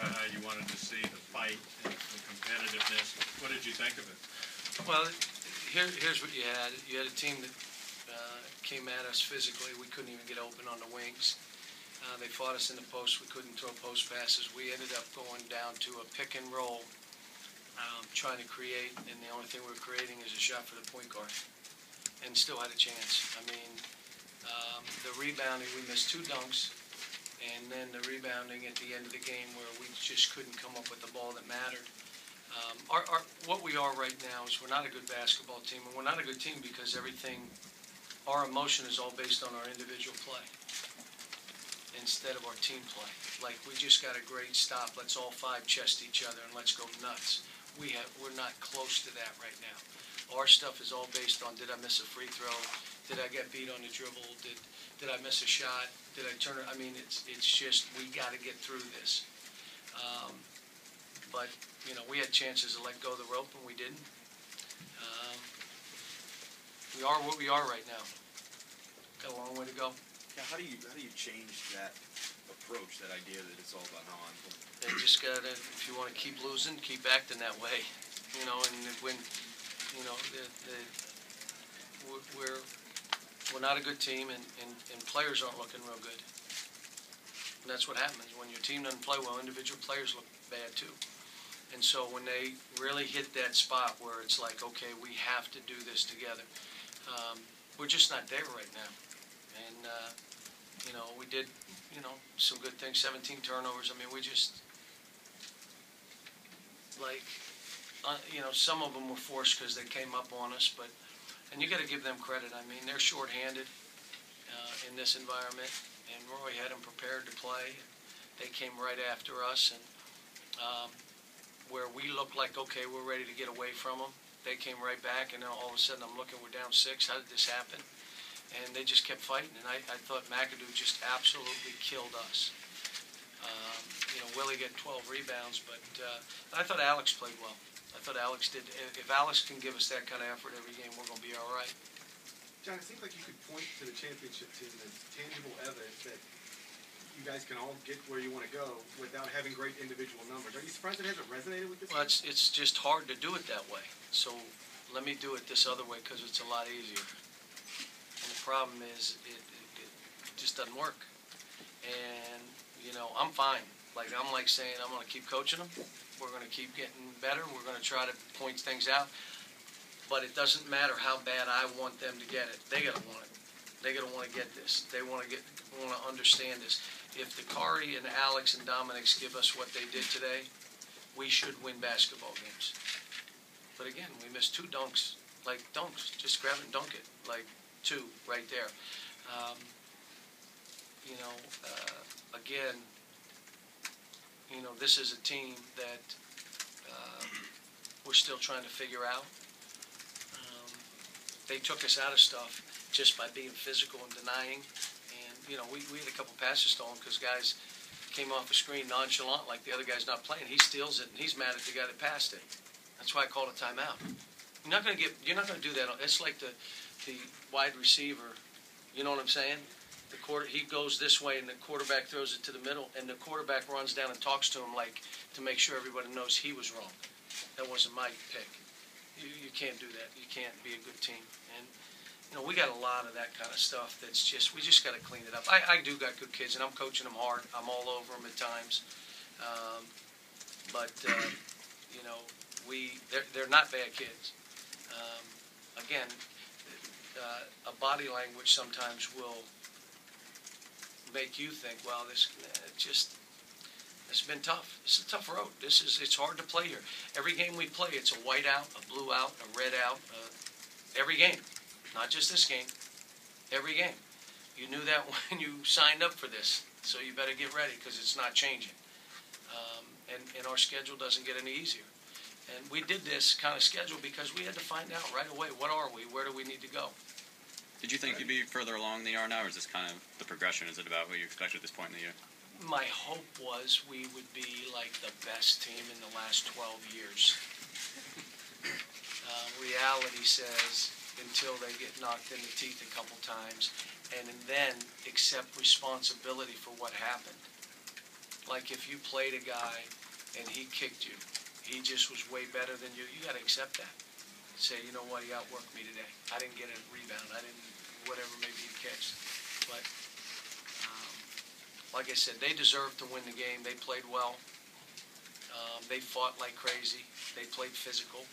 about how you wanted to see the fight and the competitiveness. What did you think of it? Well, here's what you had. You had a team that came at us physically. We couldn't even get open on the wings. They fought us in the post. We couldn't throw post passes. We ended up going down to a pick and roll, trying to create, and the only thing we were creating is a shot for the point guard, and still had a chance. I mean, the rebounding, we missed 2 dunks, and then the rebounding at the end of the game where we just couldn't come up with the ball that mattered. What we are right now is we're not a good basketball team, and we're not a good team because our emotion is all based on our individual play instead of our team play. Like, we just got a great stop. Let's all 5 chest each other and let's go nuts. We're not close to that right now. Our stuff is all based on, did I miss a free throw? Did I get beat on the dribble? Did I miss a shot? Did I turn it? I mean, it's just, we got to get through this. But, you know, we had chances to let go of the rope and we didn't. We are what we are right now. Got a long way to go. Yeah, how do you change that approach, that idea that it's all about non? They just got to, if you want to keep losing, keep acting that way. You know, and when, you know, we're not a good team, and players aren't looking real good. And that's what happens. When your team doesn't play well, individual players look bad too. And so when they really hit that spot where it's like, okay, we have to do this together, we're just not there right now. And, you know, we did, you know, some good things, 17 turnovers. I mean, we just, like, you know, some of them were forced because they came up on us, but, and you got to give them credit. I mean, they're shorthanded in this environment, and Roy had them prepared to play. They came right after us, and where we looked like, okay, we're ready to get away from them, they came right back, and then all of a sudden I'm looking, we're down 6. How did this happen? And they just kept fighting, and I thought McAdoo just absolutely killed us. You know, Willie got 12 rebounds, but I thought Alex played well. I thought Alex did. If Alex can give us that kind of effort every game, we're going to be all right. John, it seems like you could point to the championship team as tangible evidence that you guys can all get where you want to go without having great individual numbers. Are you surprised it hasn't resonated with this? Well, it's just hard to do it that way. So let me do it this other way because it's a lot easier. And the problem is it just doesn't work. And, you know, I'm fine. Like, I'm like saying I'm going to keep coaching them. We're going to keep getting better. We're going to try to point things out. But it doesn't matter how bad I want them to get it. They got to want it. They got to want to get this. They want to understand this. If the Kari and Alex and Dominic's give us what they did today, we should win basketball games. But again, we missed 2 dunks. Like, dunks. Just grab it and dunk it. Like, 2 right there. You know, again, you know, this is a team that we're still trying to figure out. They took us out of stuff just by being physical and denying. And, you know, we had a couple passes stolen because guys came off the screen nonchalant like the other guy's not playing. He steals it, and he's mad at the guy that passed it. That's why I called a timeout. You're not going to do that. It's like the wide receiver. You know what I'm saying? He goes this way, and the quarterback throws it to the middle, and the quarterback runs down and talks to him like to make sure everybody knows he was wrong. That wasn't my pick. You can't do that. You can't be a good team. And, you know, we got a lot of that kind of stuff that's just, we just got to clean it up. I do got good kids, and I'm coaching them hard. I'm all over them at times. But you know, they're not bad kids. Again, a body language sometimes will make you think, well, it's been tough. It's a tough road. It's hard to play here. Every game we play, it's a white out, a blue out, a red out. Every game, not just this game. Every game. You knew that when you signed up for this, so you better get ready because it's not changing. And our schedule doesn't get any easier. And we did this kind of schedule because we had to find out right away, what are we? Where do we need to go? Did you think you'd be further along than you are now, or is this kind of the progression? Is it about what you expected at this point in the year? My hope was we would be like the best team in the last 12 years. Reality says until they get knocked in the teeth a couple times and then accept responsibility for what happened. like if you played a guy and he kicked you, he just was way better than you, you got to accept that. Say, you know what, he outworked me today. I didn't get a rebound. I didn't, whatever maybe he catched. But like I said, they deserved to win the game. They played well. They fought like crazy. They played physical.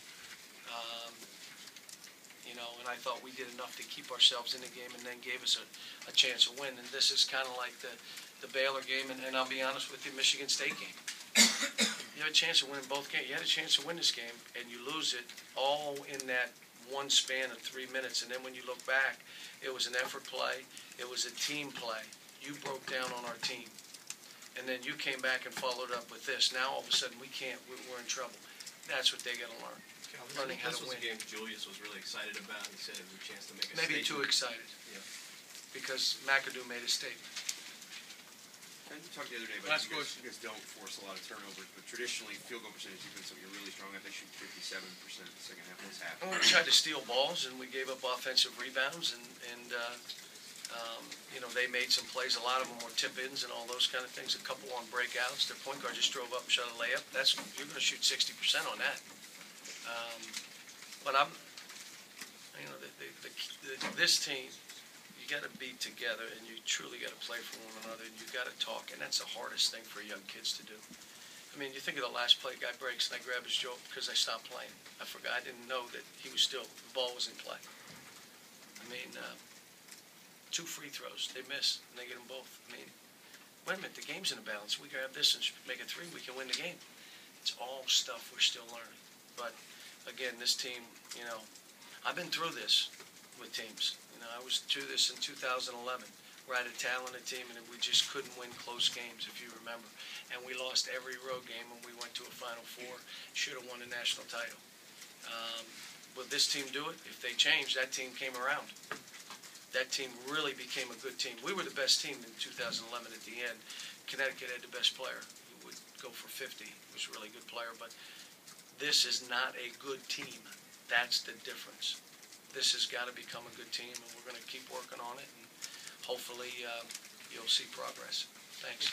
You know, and I thought we did enough to keep ourselves in the game and then gave us a chance to win. And this is kind of like the Baylor game, and I'll be honest with you, Michigan State game. You had a chance to win both games. You had a chance to win this game, and you lose it all in that one span of 3 minutes. And then when you look back, it was an effort play. It was a team play. You broke down on our team. And then you came back and followed up with this. Now all of a sudden we're in trouble. That's what they got to learn. Learning how to win. This was a game Julius was really excited about. He said it was a chance to make a Maybe statement. too excited. Yeah. Because McAdoo made a statement. And you talked the other day about Last you question. guys don't force a lot of turnovers, but traditionally field goal percentage you've been something you're really strong at. They shoot 57% in the second half. What's happened? Well, we tried to steal balls, and we gave up offensive rebounds, and you know, they made some plays. A lot of them were tip-ins and all those kind of things. A couple on breakouts. Their point guard just drove up and shot a layup. You're going to shoot 60% on that. But you know, this team, you got to be together, and you truly got to play for one another, and you got to talk, and that's the hardest thing for young kids to do. I mean, you think of the last play, guy breaks, and I grab his joke because I stopped playing. I forgot. I didn't know that the ball was in play. I mean, 2 free throws, they miss, and they get them both. I mean, wait a minute, the game's in a balance. We grab this and make a 3, we can win the game. It's all stuff we're still learning. But again, this team, you know, I've been through this with teams. You know, I was through this in 2011. We had a talented team, and we just couldn't win close games, if you remember. And we lost every road game when we went to a Final Four. Should have won a national title. Will this team do it? If they changed, that team came around. That team really became a good team. We were the best team in 2011 at the end. Connecticut had the best player. He would go for 50. He was a really good player, but this is not a good team. That's the difference. This has got to become a good team, and we're going to keep working on it, and hopefully you'll see progress. Thanks.